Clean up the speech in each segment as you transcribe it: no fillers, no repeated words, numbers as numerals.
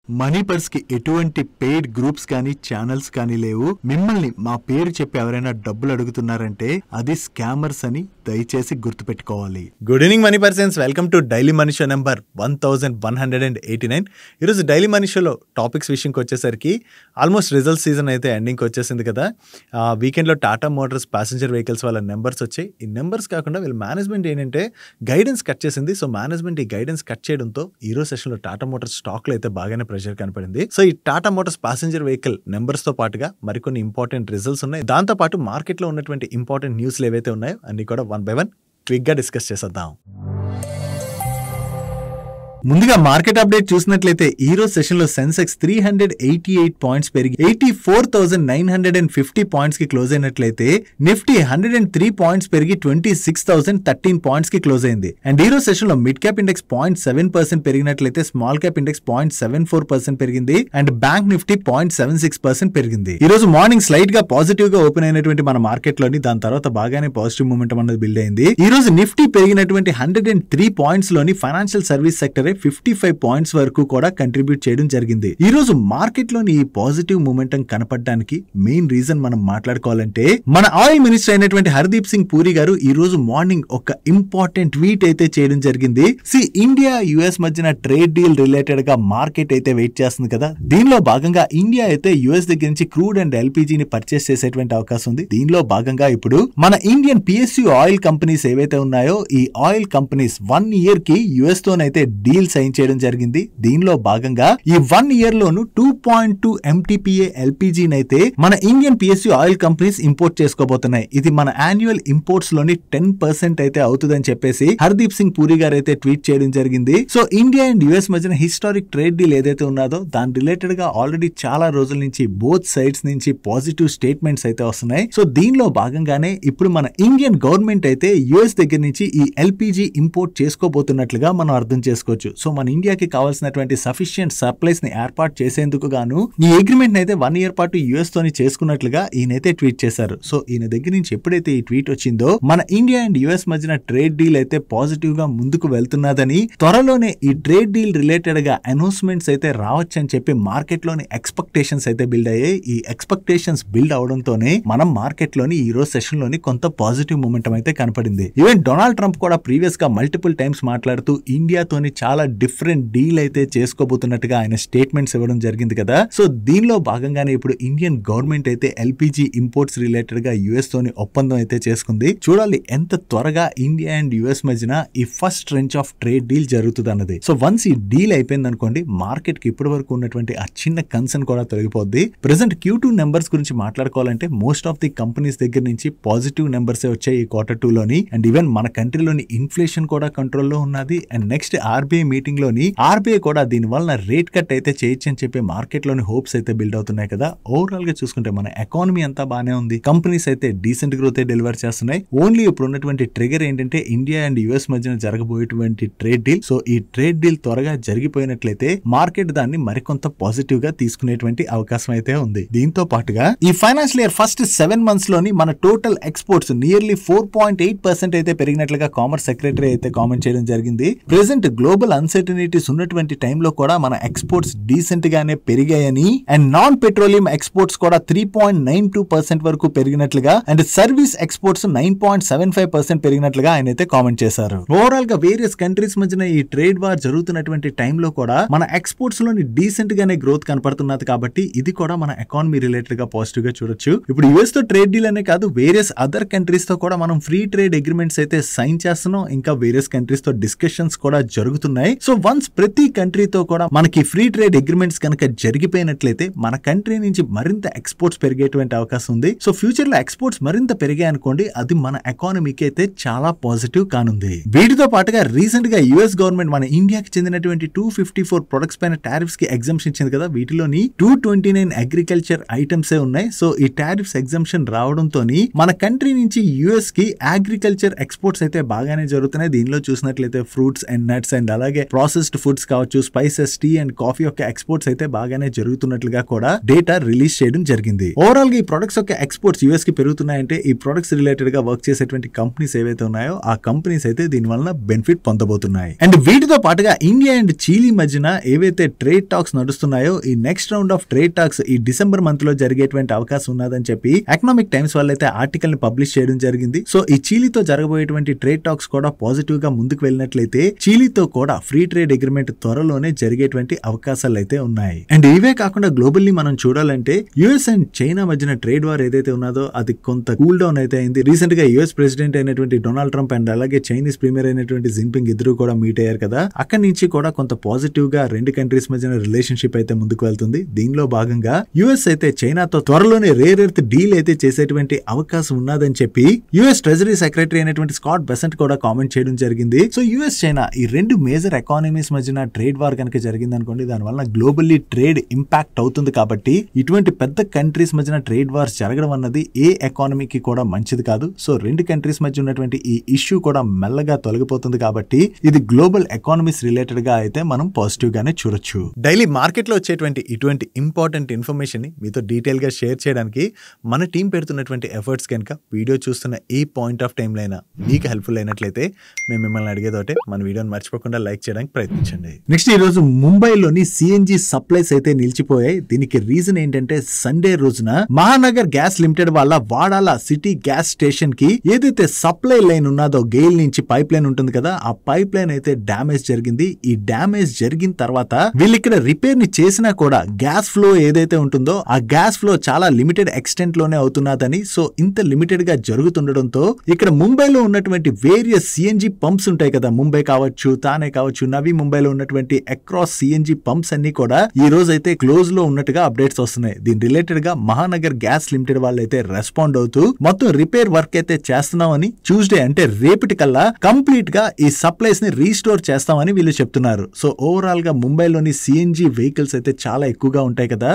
Money purse కి ఎటువంటి paid groups కానీ ఛానల్స్ కానీ లేవు. మిమ్మల్ని మా పేరు చెప్పి ఎవరైనా డబ్బులు అడుగుతున్నారంటే అది స్కామర్స్ అని దయచేసి గుర్తుపెట్టుకోవాలి. Good evening money persons, welcome to daily money show number 1189. ఈరోజు డైలీ మనీ షోలో టాపిక్స్ విషయంకి వచ్చేసరికి ఆల్మోస్ట్ రిజల్ట్ సీజన్ అయితే ఎండింగ్కి వచ్చేసింది కదా. వీకెండ్లో టాటా మోటార్స్ ప్యాసింజర్ వెహికల్స్ వాళ్ళ నెంబర్స్ వచ్చాయి. ఈ నెంబర్స్ కాకుండా వీళ్ళ మేనేజ్మెంట్ ఏంటంటే గైడెన్స్ కట్ చేసింది. సో మేనేజ్మెంట్ ఈ గైడెన్స్ కట్ చేయడంతో ఈరోజు సెషన్లో టాటా మోటార్స్ స్టాక్లో అయితే బాగానే ప్రెషర్ కనపడింది. సో ఈ Tata motors passenger vehicle numbers తో పాటుగా మరికొన్ని ఇంపార్టెంట్ రిజల్ట్స్ ఉన్నాయి. దాంతో పాటు మార్కెట్ లో ఉన్నటువంటి ఇంపార్టెంట్ న్యూస్లు ఏవైతే ఉన్నాయో అన్ని కూడా 1 by 1 క్విక్ గా డిస్కస్ చేసేద్దాం. ముందుగా మార్కెట్ అప్డేట్ చూసినట్లయితే ఈ రోజు సెషన్ లో సెన్సెక్స్ 388 పాయింట్స్ పెరిగి 84,950 పాయింట్స్ కి క్లోజ్ అయినట్లయితే నిఫ్టీ 103 పాయింట్స్ పెరిగి 26,013 పాయింట్స్ కి క్లోజ్ అయింది. అండ్ ఈ రోజు సెషన్ లో మిడ్ క్యాప్ ఇండెక్స్ 0.7% పెరిగినట్లయితే స్మాల్ క్యాప్ ఇండెక్స్ 0.74% పెరిగింది. అండ్ బ్యాంక్ నిఫ్టీ 0.76% పెరిగింది. ఈ రోజు మార్నింగ్ స్లైట్ గా పాజిటివ్ గా ఓపెన్ అయినటువంటి మన మార్కెట్ లోని దాని తర్వాత బాగానే పాజిటివ్ మూమెంటం అనేది బిల్డ్ అయింది. ఈ రోజు నిఫ్టీ పెరిగినటువంటి 103 పాయింట్స్ లోని ఫైనాన్షియల్ సర్వీస్ సెక్టర్ 55 పాయింట్స్ వరకు కూడా కంట్రిబ్యూట్ చేయడం జరిగింది. ఈ రోజు మార్కెట్ లోని ఈ పాజిటివ్ మూమెంటం కనపడడానికి మెయిన్ రీజన్ మనం మాట్లాడుకోవాలంటే మన ఆయిల్ మినిస్టర్ అయినటువంటి హర్దీప్ సింగ్ పూరి గారు ఈ రోజు మార్నింగ్ ఒక ఇంపార్టెంట్ ట్వీట్ అయితే చేయడం జరిగింది. ఇండియా యుఎస్ మధ్యన ట్రేడ్ డీల్ రిలేటెడ్ గా మార్కెట్ అయితే వెయిట్ చేస్తుంది కదా. దీనిలో భాగంగా ఇండియా అయితే యుఎస్ దగ్గర నుంచి క్రూడ్ అండ్ ఎల్పీజీని పర్చేస్ చేసేటువంటి అవకాశం ఉంది. దీనిలో భాగంగా ఇప్పుడు మన ఇండియన్ పిఎస్యు ఆయిల్ కంపెనీస్ ఏవైతే ఉన్నాయో ఈ ఆయిల్ కంపెనీస్ 1 year కి యుఎస్ తోనైతే డీల్ సైన్ చేయడం జరిగింది. దీనిలో భాగంగా ఈ 1 year లోను 2.2 MTPA ఎల్పీజీ అయితే మన Indian PSU oil companies import చేసుకోబోతున్నాయి. ఇది మన యాన్యువల్ ఇంపోర్ట్స్ లోని 10% అయితే అవుతుందని చెప్పేసి హర్దీప్ సింగ్ పూరి గారు అయితే ట్వీట్ చేయడం జరిగింది. సో ఇండియా అండ్ యుఎస్ మధ్యన హిస్టారిక్ ట్రేడ్ డీల్ ఏదైతే ఉన్నదో దాని రిలేటెడ్ గా ఆల్రెడీ చాలా రోజుల నుంచి బోత్ సైడ్స్ నుంచి పాజిటివ్ స్టేట్మెంట్స్ అయితే వస్తున్నాయి. సో దీనిలో భాగంగానే ఇప్పుడు మన ఇండియన్ గవర్నమెంట్ అయితే యుఎస్ దగ్గర నుంచి ఈ ఎల్పీజీ ఇంపోర్ట్ చేసుకోబోతున్నట్లుగా మనం అర్థం చేసుకోవచ్చు. సో మన ఇండియాకి కావాల్సినటువంటి సఫిషియెంట్ సప్లైస్ ని ఏర్పాటు చేసేందుకు గాను ఈ అగ్రిమెంట్ అయితే 1 year పాటు యుఎస్ తోని చేసుకున్నట్లుగా ఈయనైతే ట్వీట్ చేశారు. సో ఈయన దగ్గర నుంచి ఎప్పుడైతే ఈ ట్వీట్ వచ్చిందో మన ఇండియా అండ్ యుఎస్ మధ్యన ట్రేడ్ డీల్ అయితే పాజిటివ్ గా ముందుకు వెళ్తున్నదని, త్వరలోనే ఈ ట్రేడ్ డీల్ రిలేటెడ్ గా అనౌన్స్మెంట్స్ అయితే రావచ్చని చెప్పి మార్కెట్ లోని ఎక్స్పెక్టేషన్స్ అయితే బిల్డ్ అయ్యాయి. ఈ ఎక్స్పెక్టేషన్స్ బిల్డ్ అవడంతోనే మనం మార్కెట్ లోని ఈ రోజు సెషన్ లోని కొంత పాజిటివ్ మూమెంటం అయితే కనపడింది. ఈవెన్ డొనాల్డ్ ట్రంప్ కూడా ప్రీవియస్ గా మల్టిపుల్ టైమ్స్ మాట్లాడుతూ ఇండియాతోని చాలా డిఫరెంట్ డీల్ అయితే చేసుకోబోతున్నట్టుగా ఆయన స్టేట్మెంట్స్ ఇవ్వడం జరిగింది కదా. సో దీనిలో భాగంగానే ఇప్పుడు ఇండియన్ గవర్నమెంట్ అయితే ఎల్పీజీ ఇంపోర్ట్స్ రిలేటెడ్ గా యుఎస్ తోని ఒప్పందం అయితే చేసుకుంది. చూడాలి ఎంత త్వరగా ఇండియా అండ్ యుఎస్ మధ్యన ఈ first trench of trade deal జరుగుతుంది అన్నది. సో వన్స్ ఈ డీల్ అయిపోయింది అనుకోండి, మార్కెట్ కి ఇప్పటి వరకు ఉన్నటువంటి ఆ చిన్న కన్సర్న్ కూడా తొలగిపోద్ది. ప్రెసెంట్ Q2 నెంబర్స్ గురించి మాట్లాడుకోవాలంటే మోస్ట్ ఆఫ్ ది కంపెనీస్ దగ్గర నుంచి పాజిటివ్ నెంబర్స్ వచ్చాయి ఈ Q2 లోని. అండ్ ఈవెన్ మన కంట్రీలోని ఇన్ఫ్లేషన్ కూడా కంట్రోల్లో ఉన్నది. అండ్ నెక్స్ట్ ఆర్బీఐ మీటింగ్ లోని ఆర్బీఐ కూడా దీని వలన రేట్ కట్ అయితే చేయొచ్చు అని చెప్పి మార్కెట్ లోని హోప్స్ అయితే బిల్డ్ అవుతున్నాయి కదా. ఓవరాల్ గా చూసుకుంటే మన ఎకానమీ అంతా బానే ఉంది. కంపెనీస్ అయితే డీసెంట్ గ్రోత్ డెలివర్ చేస్తున్నాయి. ఓన్లీ ఇప్పుడు ఉన్నటువంటి ట్రిగర్ ఏంటంటే ఇండియా అండ్ యుఎస్ మధ్యన జరగబోయేటువంటి ట్రేడ్ డీల్. సో ఈ ట్రేడ్ డీల్ త్వరగా జరిగిపోయినట్లయితే మార్కెట్ దాన్ని మరికొంత పాజిటివ్ గా తీసుకునేటువంటి అవకాశం అయితే ఉంది. దీంతో పాటుగా ఈ ఫైనాన్షియల్ ఇయర్ ఫస్ట్ 7 months లోని మన టోటల్ ఎక్స్పోర్ట్స్ నియర్లీ 4.8% అయితే పెరిగినట్లుగా కామర్స్ సెక్రటరీ అయితే కామెంట్ చేయడం జరిగింది. ప్రెసెంట్ గ్లోబల్ అన్సర్టనిటీస్ ఉన్నటువంటి టైంలో కూడా మన ఎక్స్పోర్ట్స్ డీసెంట్ గానే పెరిగాయని, అండ్ నాన్ పెట్రోలియం ఎక్స్పోర్ట్స్ కూడా 3.92% వరకు పెరిగినట్లుగా, అండ్ సర్వీస్ ఎక్స్పోర్ట్స్ 9.75% పెరిగినట్లుగా ఆయన అయితే కామెంట్ చేశారు. ఓవరాల్ గా వేరియస్ కంట్రీస్ మధ్యన ఈ ట్రేడ్ వార్ జరుగుతున్నటువంటి టైంలో కూడా మన ఎక్స్పోర్ట్స్ లోని డీసెంట్ గానే గ్రోత్ కనపడుతున్నది. కాబట్టి ఇది కూడా మన ఎకానమీ రిలేటెడ్ గా పాజిటివ్ గా చూడొచ్చు. ఇప్పుడు యుఎస్ తో ట్రేడ్ డీల్ అనే కాదు, వేరియస్ అదర్ కంట్రీస్ తో కూడా మనం ఫ్రీ ట్రేడ్ అగ్రిమెంట్స్ అయితే సైన్ చేస్తున్నాం. ఇంకా వేరియస్ కంట్రీస్ తో డిస్కషన్స్ కూడా జరుగుతున్నాయి. సో వన్స్ ప్రతి కంట్రీతో కూడా మనకి ఫ్రీ ట్రేడ్ అగ్రిమెంట్స్ కనుక జరిగిపోయినట్లయితే మన కంట్రీ నుంచి మరింత ఎక్స్పోర్ట్స్ పెరిగేటువంటి అవకాశం ఉంది. సో ఫ్యూచర్ లో ఎక్స్పోర్ట్స్ మరింత పెరిగాయి అనుకోండి, అది మన ఎకానమీకి అయితే చాలా పాజిటివ్ కానుంది. వీటితో పాటుగా రీసెంట్ గా యుఎస్ గవర్నమెంట్ మన ఇండియాకి చెందినటువంటి 254 ప్రొడక్ట్స్ పైన టారిఫ్స్ కి ఎగ్జంప్షన్ ఇచ్చింది కదా. వీటిలోని 229 అగ్రికల్చర్ ఐటమ్స్ ఉన్నాయి. సో ఈ టారిఫ్స్ ఎగ్జంప్షన్ రావడంతో మన కంట్రీ నుంచి యుఎస్ కి అగ్రికల్చర్ ఎక్స్పోర్ట్స్ అయితే బాగానే జరుగుతున్నాయి. దీనిలో చూసినట్లయితే ఫ్రూట్స్ అండ్ నట్స్ అండ్ అలాగే అలాగే ప్రాసెస్డ్ ఫుడ్స్ కావచ్చు, స్పైసెస్, టీ అండ్ కాఫీ యొక్క ఎక్స్పోర్ట్స్ అయితే బాగానే జరుగుతున్నట్లుగా కూడా డేటా రిలీజ్ చేయడం జరిగింది. ఓవరాల్ గా ఈ ప్రొడక్ట్స్ యొక్క ఎక్స్పోర్ట్స్ యూఎస్ కి పెరుగుతున్నాయంటే ఈ ప్రొడక్ట్స్ రిలేటెడ్ గా వర్క్ చేసేటువంటి కంపెనీస్ ఏవైతే ఉన్నాయో ఆ కంపెనీస్ అయితే దీని వలన బెనిఫిట్ పొందబోతున్నాయి. అండ్ వీటితో పాటుగా ఇండియా అండ్ చీలీ మధ్యన ఏవైతే ట్రేడ్ టాక్స్ నడుస్తున్నాయో ఈ next round of trade talks ఈ డిసెంబర్ మంత్ లో జరిగేటువంటి అవకాశం ఉన్నదని చెప్పి ఎకనామిక్ టైమ్స్ వాళ్ళైతే ఆర్టికల్ ని పబ్లిష్ చేయడం జరిగింది. సో ఈ చీలీతో జరగబోయేటువంటి ట్రేడ్ టాక్స్ కూడా పాజిటివ్ గా ముందుకు వెళ్ళినట్లయితే చీలీతో కూడా ఫ్రీ ట్రేడ్ అగ్రిమెంట్ త్వరలోనే జరిగేటువంటి అవకాశాలు అయితే ఉన్నాయి. అండ్ ఇవే కాకుండా గ్లోబల్లీ మనం చూడాలంటే యుఎస్ అండ్ చైనా మధ్యన ట్రేడ్ వార్ ఏదైతే ఉన్నదో అది కొంత కూల్ డౌన్ అయితే అయింది. రీసెంట్ గా యుఎస్ ప్రెసిడెంట్ అయినటువంటి డొనాల్డ్ ట్రంప్ అండ్ అలాగే చైనీస్ ప్రీమియర్ అయినటువంటి జిన్పింగ్ ఇద్దరు కూడా మీట్ అయ్యారు కదా. అక్కడి నుంచి కూడా కొంత పాజిటివ్ గా రెండు కంట్రీస్ మధ్యన రిలేషన్షిప్ అయితే ముందుకు వెళ్తుంది. దీనిలో భాగంగా యుఎస్ అయితే చైనాతో త్వరలోనే రేర్ ఎర్త్ డీల్ అయితే చేసేటువంటి అవకాశం ఉన్నదని చెప్పి యుఎస్ ట్రెజరీ సెక్రటరీ అయినటువంటి స్కాట్ బెసెంట్ కూడా కామెంట్ చేయడం జరిగింది. సో యుఎస్ చైనా ఈ రెండు మేజర్ ఎకానమీస్ మధ్యన ట్రేడ్ వార్ కనుక జరిగింది అనుకోండి, దానివల్ల గ్లోబల్లీ ట్రేడ్ ఇంపాక్ట్ అవుతుంది. కాబట్టి ఇటువంటి పెద్ద కంట్రీస్ మధ్యన ట్రేడ్ వార్స్ జరగడం అన్నది ఏ ఎకానమీకి కూడా మంచిది కాదు. సో రెండు కంట్రీస్ మధ్య ఉన్నటువంటి ఈ ఇష్యూ కూడా మెల్లగా తొలగిపోతుంది. కాబట్టి ఇది గ్లోబల్ ఎకానమీస్ రిలేటెడ్ గా అయితే మనం పాజిటివ్ గానే చూడొచ్చు. డైలీ మార్కెట్ లో వచ్చేటువంటి ఇటువంటి ఇంపార్టెంట్ ఇన్ఫర్మేషన్ ని మీతో డీటెయిల్ గా షేర్ చేయడానికి మన టీం పెడుతున్నటువంటి ఎఫర్ట్స్ కనుక వీడియో చూస్తున్న ఈ పాయింట్ ఆఫ్ టైం లైనా మీకు హెల్ప్ఫుల్ అయినట్లయితే మేము మిమ్మల్ని అడిగేదోటే మన వీడియోని మర్చిపోకుండా లైక్ చేయడానికి ప్రయత్నించండి. నెక్స్ట్ ఈ రోజు ముంబైలోని సిఎన్జి సప్లైస్ అయితే నిలిచిపోయాయి. దీనికి రీజన్ ఏంటంటే సండే రోజున మహానగర్ గ్యాస్ లిమిటెడ్ వాళ్ళ వాడాల సిటీ గ్యాస్ స్టేషన్ కి ఏదైతే సప్లై లైన్ ఉన్నదో గెయిల్ నుంచి పైప్ లైన్ ఉంటుంది కదా, ఆ పైప్ లైన్ అయితే డ్యామేజ్ జరిగింది. ఈ డ్యామేజ్ జరిగిన తర్వాత వీళ్ళు ఇక్కడ రిపేర్ ని చేసినా కూడా గ్యాస్ ఫ్లో ఏదైతే ఉంటుందో ఆ గ్యాస్ ఫ్లో చాలా లిమిటెడ్ ఎక్స్టెంట్ లోనే అవుతున్నదని, సో ఇంత లిమిటెడ్ గా జరుగుతుండడంతో ఇక్కడ ముంబైలో ఉన్నటువంటి వేరియస్ సిఎన్జి పంప్స్ ఉంటాయి కదా, ముంబై కావచ్చు, తానే కావచ్చు, నవీ ముంబైలో ఉన్నటువంటి అక్రాస్ సిఎన్జి పంప్స్ అన్ని కూడా ఈ రోజు అయితే క్లోజ్ లో ఉన్నట్టుగా అప్డేట్స్ వస్తున్నాయి. దీని రిలేటెడ్ గా మహానగర్ గ్యాస్ లిమిటెడ్ వాళ్ళు అయితే రెస్పాండ్ అవుతూ మొత్తం రిపేర్ వర్క్ అయితే చేస్తున్నామని, ట్యూస్డే అంటే రేపటి కల్లా కంప్లీట్ గా ఈ సప్లైస్ ని రీస్టోర్ చేస్తామని వీళ్ళు చెప్తున్నారు. సో ఓవరాల్ గా ముంబైలోని సిఎన్జి వెహికల్స్ అయితే చాలా ఎక్కువగా ఉంటాయి కదా.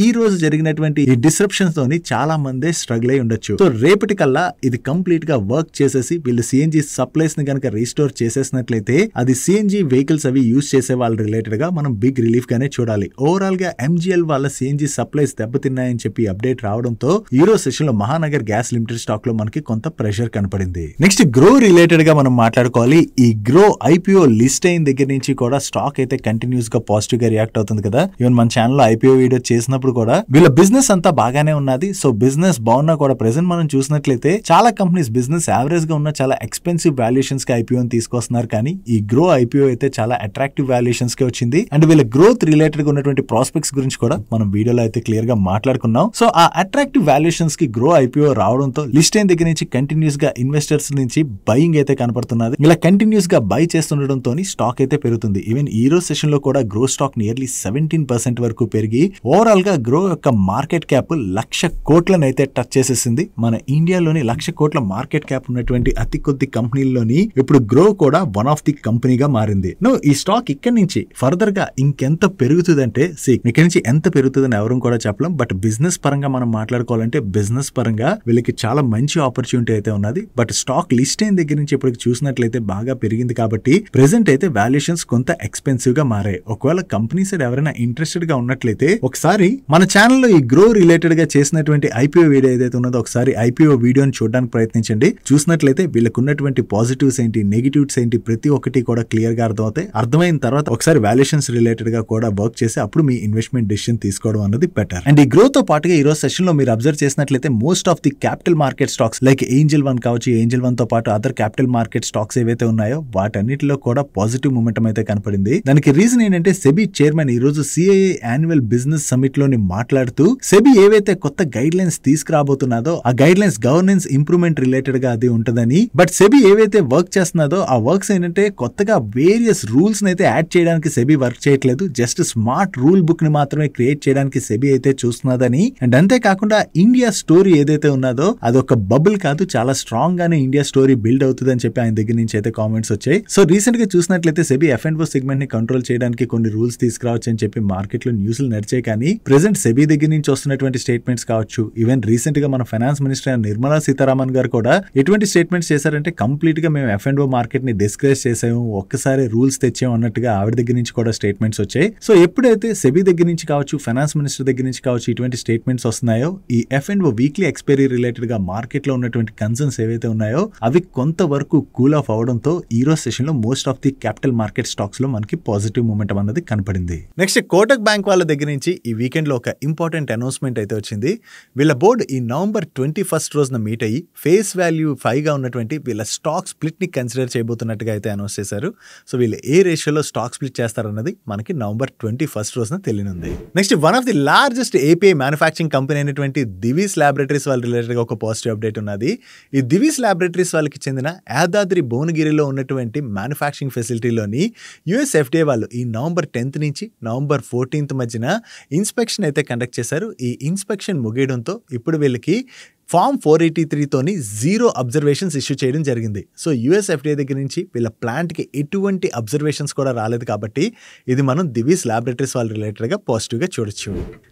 ఈ రోజు జరిగినటువంటి ఈ డిస్రప్షన్స్ తోని చాలా మంది స్ట్రగుల్ అయి ఉండొచ్చు. సో రేపటి కల్లా ఇది కంప్లీట్ గా వర్క్ చేసేసి వీళ్ళు సిఎన్జి సప్లైస్ ని కనుక రీస్టోర్ చేసేసినట్లయితే అది సిఎన్జి వెహికల్స్ అవి యూజ్ చేసే వాళ్ళ రిలేటెడ్ గా మనం బిగ్ రిలీఫ్ గానే చూడాలి. ఓవరాల్ గా ఎంజిఎల్ వాళ్ళ సిఎన్జి సప్లైస్ దెబ్బతిన్నాయని చెప్పి అప్డేట్ రావడంతో ఈ రోజు సెషన్ లో మహానగర్ గ్యాస్ లిమిటెడ్ స్టాక్ లో మనకి కొంత ప్రెషర్ కనపడింది. నెక్స్ట్ గ్రో రిలేటెడ్ గా మనం మాట్లాడుకోవాలి. ఈ గ్రో ఐపీఓ లిస్ట్ అయిన దగ్గర నుంచి కూడా స్టాక్ అయితే కంటిన్యూస్ గా పాజిటివ్ గా రియాక్ట్ అవుతుంది కదా. ఈవెన్ మన ఛానల్ లో ఐపీఓ వీడియో చేసినప్పుడు కూడా వీళ్ళ బిజినెస్ అంతా బాగానే ఉన్నది. సో బిజినెస్ బాగున్నా కూడా ప్రెసెంట్ మనం చూసినట్లయితే చాలా కంపెనీస్ బిజినెస్ యావరేజ్ గా ఉన్న చాలా ఎక్స్పెన్సివ్ వాల్యుయేషన్స్ కి ఐపీఓ తీసుకొస్తున్నారు. కానీ ఈ గ్రో ఐపీఓ అయితే చాలా అట్రాక్టివ్ వాల్యుయేషన్స్ కి వచ్చింది. అండ్ వీళ్ళ గ్రోత్ రిలేటెడ్ గా ఉన్నటువంటి ప్రాస్పెక్ట్స్ గురించి కూడా మనం వీడియోలో అయితే క్లియర్ గా మాట్లాడుకున్నాం. సో ఆ అట్రాక్టివ్ వాల్యుయేషన్స్ కి గ్రో ఐపీఓ రావడంతో లిస్ట్ అయిన దగ్గర నుంచి కంటిన్యూస్ గా ఇన్వెస్టర్స్ నుంచి బయింగ్ అయితే కనపడుతున్నది. ఇలా కంటిన్యూస్ గా బై చేస్తుండడంతో స్టాక్ అయితే పెరుగుతుంది. ఈవెన్ ఈ రోజు సెషన్ లో కూడా గ్రో స్టాక్ నియర్లీ 17% వరకు పెరిగి ఓవరాల్ గా గ్రో యొక్క మార్కెట్ క్యాప్ 1,00,000 కోట్లను అయితే టచ్ చేసేసింది. మన ఇండియాలోని 1,00,000 కోట్ల మార్కెట్ క్యాప్ ఉన్నటువంటి అతి కొద్ది కంపెనీల్లోని ఇప్పుడు గ్రో కూడా వన్ ఆఫ్ ది కంపెనీగా మారింది. ఈ స్టాక్ ఇక్కడ నుంచి ఫర్దర్ గా ఇంకెంత పెరుగుతుందంటే ఇక్కడ నుంచి ఎంత పెరుగుతుందని ఎవరు కూడా చెప్పలేం. బట్ బిజినెస్ పరంగా మనం మాట్లాడుకోవాలంటే బిజినెస్ పరంగా వీళ్ళకి చాలా మంచి ఆపర్చునిటీ అయితే ఉన్నది. బట్ స్టాక్ లిస్ట్ అయిన దగ్గర నుంచి ఇప్పటికి చూసినట్లయితే బాగా పెరిగింది. కాబట్టి ప్రెసెంట్ అయితే వాల్యుయేషన్స్ కొంత ఎక్స్పెన్సివ్ గా మారాయి. ఒకవేళ కంపెనీ సైడ్ ఎవరైనా ఇంట్రెస్టెడ్ గా ఉన్నట్లయితే ఒకసారి మన ఛానల్లో ఈ గ్రో రిలేటెడ్ గా చేసినటువంటి ఐపీఓ వీడియో ఏదైతే ఉన్నదో ఒకసారి ఐపీఓ వీడియోని చూడడానికి ప్రయత్నించండి. చూసినట్లయితే వీళ్ళకు ఉన్నటువంటి పాజిటివ్స్ ఏంటి, నెగిటివ్స్ ఏంటి, ప్రతి ఒక్కటి కూడా క్లియర్ గా అర్థమవుతాయి. అర్థమైన తర్వాత ఒకసారి వాల్యుయేషన్స్ రిలేటెడ్ గా కూడా వర్క్ చేసి అప్పుడు మీ ఇన్వెస్ట్మెంట్ డిసిషన్ తీసుకోవడం అన్నది బెటర్. అండ్ ఈ గ్రో తో పాటుగా ఈ రోజు సెషన్ లో మీరు అబ్జర్వ్ చేసినట్లయితే most of the capital market stocks like Angel one కావచ్చు, ఏంజల్ వన్ తో పాటు అదర్ క్యాపిటల్ మార్కెట్ స్టాక్స్ ఏవైతే ఉన్నాయో వాటన్నిటిలో కూడా పాజిటివ్ మూమెంటం అయితే కనపడింది. దానికి రీజన్ ఏంటంటే సెబీ చైర్మన్ ఈ రోజు సిఐఏ యాన్యువల్ బిజినెస్ సమిట్ లోని మాట్లాడుతూ సెబీ ఏవైతే కొత్త గైడ్ లైన్స్ తీసుకురాబోతున్నదో ఆ guide lines governance improvement related గా అది ఉంటదని, బట్ సెబీ ఏవైతే వర్క్ చేస్తున్నదో ఆ వర్క్స్ ఏంటంటే కొత్తగా వేరియస్ రూల్స్ అయితే యాడ్ చేయడానికి సెబీ వర్క్ చేయట్లేదు. జస్ట్ స్మార్ట్ రూల్ బుక్ ని మాత్రమే క్రియేట్ చేయడానికి సెబీ అయితే చూస్తున్నదని. అండ్ అంతేకాకుండా ఇండియా స్టోరీ ఏదైతే ఉన్నదో అది ఒక బబుల్ కాదు, చాలా స్ట్రాంగ్ గానే ఇండియా స్టోరీ బిల్డ్ అవుతుందని చెప్పి ఆయన దగ్గర నుంచి అయితే కామెంట్స్ వచ్చాయి. సో రీసెంట్ గా చూసినట్లయితే సెబీ F&O సెగ్మెంట్ ని కంట్రోల్ చేయడానికి కొన్ని రూల్స్ తీసుకురావచ్చు అని చెప్పి మార్కెట్ లో న్యూస్లు నడిచాయి. కానీ ప్రెసెంట్ సెబీ దగ్గర నుంచి వస్తున్నటువంటి స్టేట్మెంట్స్ కావచ్చు, ఈవెన్ రీసెంట్ గా మన ఫైనాన్స్ మినిస్టర్ అయిన నిర్మలా సీతారామన్ గారు కూడా ఎటువంటి స్టేట్మెంట్స్ చేశారంటే కంప్లీట్ గా మేము F&O మార్కెట్ ని డిస్కరేజ్ చేసాము, ఒక్కసారి ఒక్కసారి రూల్స్ తెచ్చాం అన్నట్టుగా ఆవిడ దగ్గర నుంచి కూడా స్టేట్మెంట్స్ వచ్చాయి. సో ఎప్పుడైతే సెబీ దగ్గర నుంచి కావచ్చు, ఫైనాన్స్ మినిస్టర్ దగ్గర నుంచి కావచ్చు ఇటువంటి స్టేట్మెంట్స్ వస్తున్నాయో, ఈ F&O వీక్లీ ఎక్స్పైరీ రిలేటెడ్ గా మార్కెట్ లో ఉన్నటువంటి కన్సర్న్స్ ఏవైతే ఉన్నాయో అవి కొంతవరకు కూల్ ఆఫ్ అవడంతో ఈ రోజు సెషన్ లో most of the capital market stocks లో మనకి పాజిటివ్ మూమెంటం అన్నది కనపడింది. నెక్స్ట్ కోటక్ బ్యాంక్ వాళ్ళ దగ్గర నుంచి ఈ వీకెండ్ లో ఒక ఇంపార్టెంట్ అనౌన్స్మెంట్ అయితే వచ్చింది. వీళ్ళ బోర్డు ఈ నవంబర్ 21 రోజున మీట్ అయ్యి ఫేస్ వాల్యూ 5 గా ఉన్నటువంటి వీళ్ళ స్టాక్ స్ప్లిట్ ని కన్సిడర్ చేయబోతున్నట్టుగా అయితే అనౌన్స్ చేశారు. సో వీళ్ళు ఏ రేషియోలో స్టాక్ స్ప్లిట్ చేస్తారన్నది మనకి నవంబర్ 21 రోజున తెలియనుంది. Next one of the largest API manufacturing company అయినటువంటి దివీస్ ల్యాబొరేటరీస్ వాళ్ళ రిలేటెడ్ గా ఒక పాజిటివ్ అప్డేట్ ఉన్నది. ఈ దివీస్ ల్యాబొరేటరీస్ వాళ్ళకి చెందిన యాదాద్రి భువనగిరిలో ఉన్నటువంటి మ్యానుఫ్యాక్చరింగ్ ఫెసిలిటీలోని యుఎస్ FDA వాళ్ళు ఈ నవంబర్ 10 నుంచి నవంబర్ 14 మధ్యన ఇన్స్పెక్షన్ అయితే కండక్ట్ చేశారు. ఈ ఇన్స్పెక్షన్ ముగియడంతో ఇప్పుడు వీళ్ళకి ఫామ్ 483 తోని 0 అబ్జర్వేషన్స్ ఇష్యూ చేయడం జరిగింది. సో యుఎస్ FDA దగ్గర నుంచి వీళ్ళ ప్లాంట్కి ఎటువంటి అబ్జర్వేషన్స్ కూడా రాలేదు కాబట్టి ఇది మనం దివీస్ ల్యాబొరేటరీస్ వాళ్ళ రిలేటెడ్గా పాజిటివ్గా చూడొచ్చు.